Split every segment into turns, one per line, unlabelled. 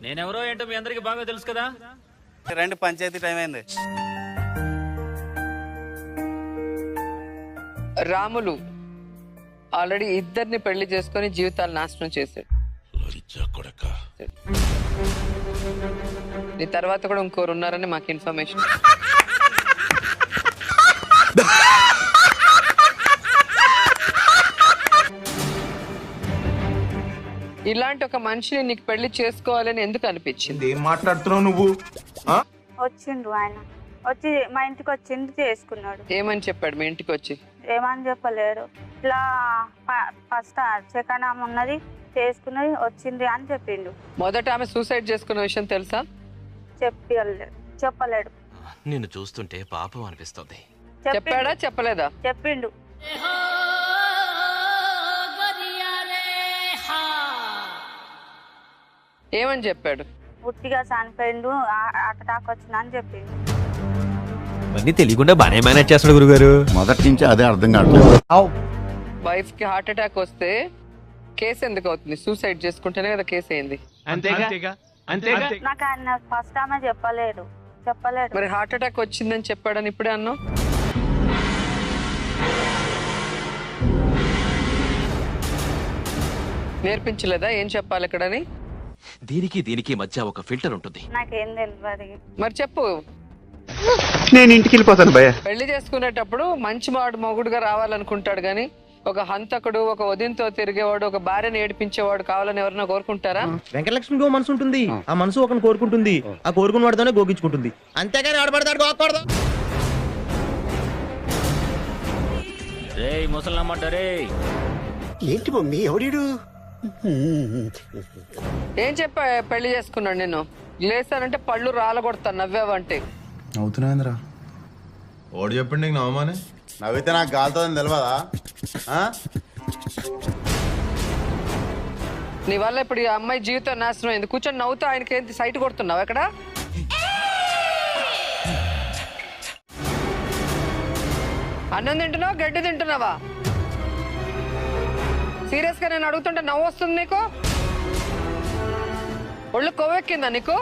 నేనెవరో ఏంటో మీ అందరికి బాగా తెలుసు కదా.
రండి, పంచాయతీ టైం అయింది.
రాములు ఆల్రెడీ ఇద్దరిని పెళ్లి చేసుకుని జీవితాలు నాశనం చేశాడు. నీ తర్వాత కూడా ఇంకోరు ఉన్నారని మాకు ఇన్ఫర్మేషన్. ఇలాంటి ఒక మనిషిని నీకు పెళ్లి చేసుకోవాలని ఎందుకు అనిపించింది?
ఏం మాట్లాడుతున్నావు నువ్వు?
వచ్చిండు ఆయన, వచ్చి మా ఇంటికి వచ్చిండు, చేసుకున్నాడు.
ఏమని చెప్పాడు మీ ఇంటికి వచ్చి?
ఏమని చెప్పలేరు. ఇట్లా ఫస్ట్ సెకండ్ ఆమె ఉన్నది, చేసుకున్నది, వచ్చింది అని చెప్పిండు.
మొదట ఆమె సూసైడ్ చేసుకున్న విషయం తెలుసా?
చెప్పలేడు.
నిన్ను చూస్తుంటే పాపం అనిపిస్తుంది.
చెప్పాడా చెప్పలేదా?
చెప్పిండు.
ఏమని చెప్పాడు?
పుట్టిగా చనిపోయిండు, అటాక్ వచ్చింది అని చెప్పిండు.
అన్నీ తెలియకుండా బానే మేనేజ్ చేస్తాడు గురుగారు.
మొదటి నుంచి అదే అర్థం కావట్లేదు.
వైఫ్ కి హార్ట్ అటాక్ వస్తే కేసు ఎందుకు అవుతుంది? సూసైడ్ చేసుకుంటేనే కదా కేసు అయింది.
నాకు ఆయన ఫస్ట్ ఆమె చెప్పలేడు.
మరి హార్ట్ అటాక్ వచ్చిందని చెప్పాడని ఇప్పుడే అన్నావు. నేర్పించలేదా ఏం చెప్పాలి ఇక్కడని?
దీనికి మధ్య ఒక ఫిల్టర్ ఉంటుంది.
నాకేం తెలియదు.
మరి చెప్పు.
నేను ఇంటికి వెళ్ళిపోతాను భయ్య.
పెళ్లి చేసుకునేటప్పుడు మంచి మొగుడుగా రావాలనుకుంటాడు గాని ఒక హంతకుడు, ఒక వదినతో తిరిగేవాడు, ఒక భార్యను ఏడిపించేవాడు కావాలని ఎవరైనా కోరుకుంటారా?
వెంకటలక్ష్మికి ఓ మనసు ఉంటుంది, ఆ మనసు ఒకరిని కోరుకుంటుంది, ఆ కోరుకున్న వాడితోనే గోగించుకుంటుంది. అంతేగాని ఆడబడతాడు గోకూడదు.
రే ముసలమ్మంట రే.
ఏంటి మమ్మీ ఎవడీడు?
ఏం చెప్పా పెళ్లి చేసుకున్నాడు? నేను లేసానంటే పళ్ళు రాలగొడతాను నవ్వావంటే.
అవుతున్నాయిందిరా. ఓడి చెప్పండి నీకు నవమానే.
నవ్వితే నాకు గాలుతుందని తెలియదా?
నీ వల్ల ఇప్పుడు ఈ అమ్మాయి జీవితం నాశనం అయింది. కూర్చొని నవ్వుతూ ఆయనకి ఏంటి సైట్ కొడుతున్నావు ఎక్కడ? అన్నం తింటున్నావా గడ్డి తింటున్నావా? సీరియస్ గా నేను అడుగుతుంటే నవ్వు వస్తుంది నీకు? ఒళ్ళు కొవ్వెక్కిందా నీకు?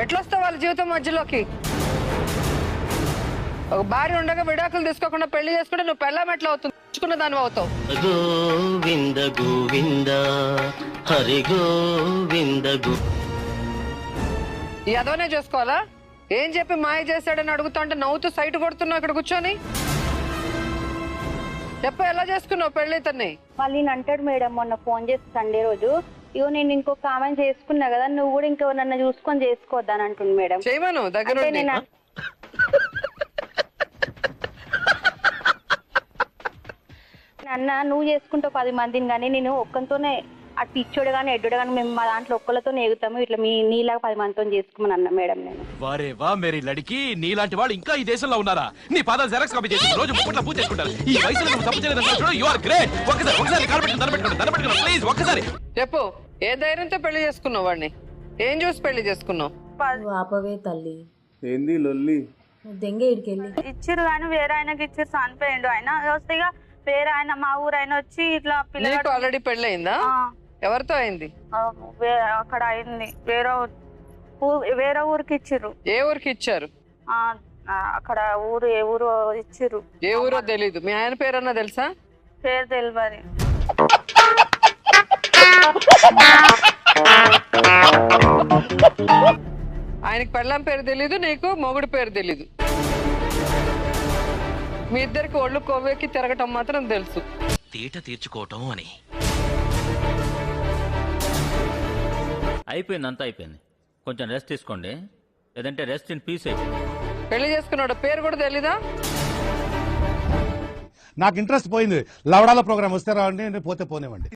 ఎట్లొస్తావు వాళ్ళ జీవితం మధ్యలోకి? ఒక భార్య ఉండగా విడాకులు తీసుకోకుండా పెళ్లి చేసుకుంటే నువ్వు పెళ్ళాం ఎట్లా అవుతుంది? తెచ్చుకున్న దాని అవుతావు.
గోవింద గోవింద హరి గోవింద.
ఈ అదవనే చేసుకోవాలా? ఏం చెప్పి మాయ చేశాడని అడుగుతా అంటే నవ్వుతూ సైట్ కొడుతున్నావు ఇక్కడ కూర్చొని. చెప్ప ఎలా చేసుకున్నావు పెళ్లి ఇతన్ని?
మళ్ళీ నేను అంటాడు మేడం, మొన్న ఫోన్ చేసి సండే రోజు, ఇగో నేను ఇంకొక ఆమె చేసుకున్నా కదా, నువ్వు కూడా ఇంకో నన్ను చూసుకొని చేసుకోవద్దని అంటుంది మేడం.
చేయమను దగ్గర
అన్న నువ్వు చేసుకుంటావు 10 మందిని, కానీ నేను ఒక్కరితోనే అటు పిచ్చోడు కానీ ఎడ్డు కానీ మేము మా దాంట్లో ఒక్కరితో ఎగుతాము, ఇట్లా నీలాగా 10 మందితో చేసుకోమని అన్నా మేడం. నేను
వారే వా మేరీ లడికి, నీలాంటి వాళ్ళు ఇంకా ఈ దేశంలో ఉన్నారా? నీ పాదాలు జెరాక్స్ కాపీ చేసి రోజు ముప్పట్ల పూజ చేసుకుంటారు. ఈ వయసులో నువ్వు తప్పు చేయలేదంటే యు ఆర్ గ్రేట్. ఒకసారి కనబెట్టుకుని ప్లీజ్ ఒక్కసారి
చెప్పు. ఏ ధైర్యంతో పెళ్లి చేసుకున్నావు వాడిని? ఏం చూసి పెళ్లి చేసుకున్నావు?
ఆపవే తల్లి,
ఏంది లొల్లి?
దెంగ ఇడికెళ్ళి
ఇచ్చిరు కానీ వేరే ఆయనకి ఇచ్చిరు, చనిపోయిండు ఆయన. వస్తే వేరే ఆయన మా ఊరు ఆయన వచ్చి ఇట్లా
పిల్లలకు ఆల్రెడీ పెళ్లి అయిందా? ఎవరితో అయింది?
అక్కడ అయింది, వేరే ఊరికి ఇచ్చిర్రు.
ఏ ఊరికి ఇచ్చారు?
అక్కడ ఊరు, ఏ ఊరు ఇచ్చిర్రు.
ఏ ఊరో తెలీదు. మీ ఆయన పేరన్నా తెలుసా?
పేరు తెలియదు.
ఆయనకి పెళ్ళాం పేరు తెలీదు, నీకు మొగుడు పేరు తెలీదు. మీ ఇద్దరికి ఒళ్ళు కొవ్వెక్కి తిరగటం మాత్రం తెలుసు.
తీట తీర్చుకోవటం అని.
అయిపోయింది, అంతా అయిపోయింది. కొంచెం రెస్ట్ తీసుకోండి, లేదంటే రెస్ట్ ఇన్ పీస్ అయిపోయింది.
పెళ్లి చేసుకున్నాడు పేరు కూడా తెలీదా?
నాకు ఇంట్రెస్ట్ పోయింది. లవడాల ప్రోగ్రామ్ వస్తే రావండి, పోతే పోనివ్వండి.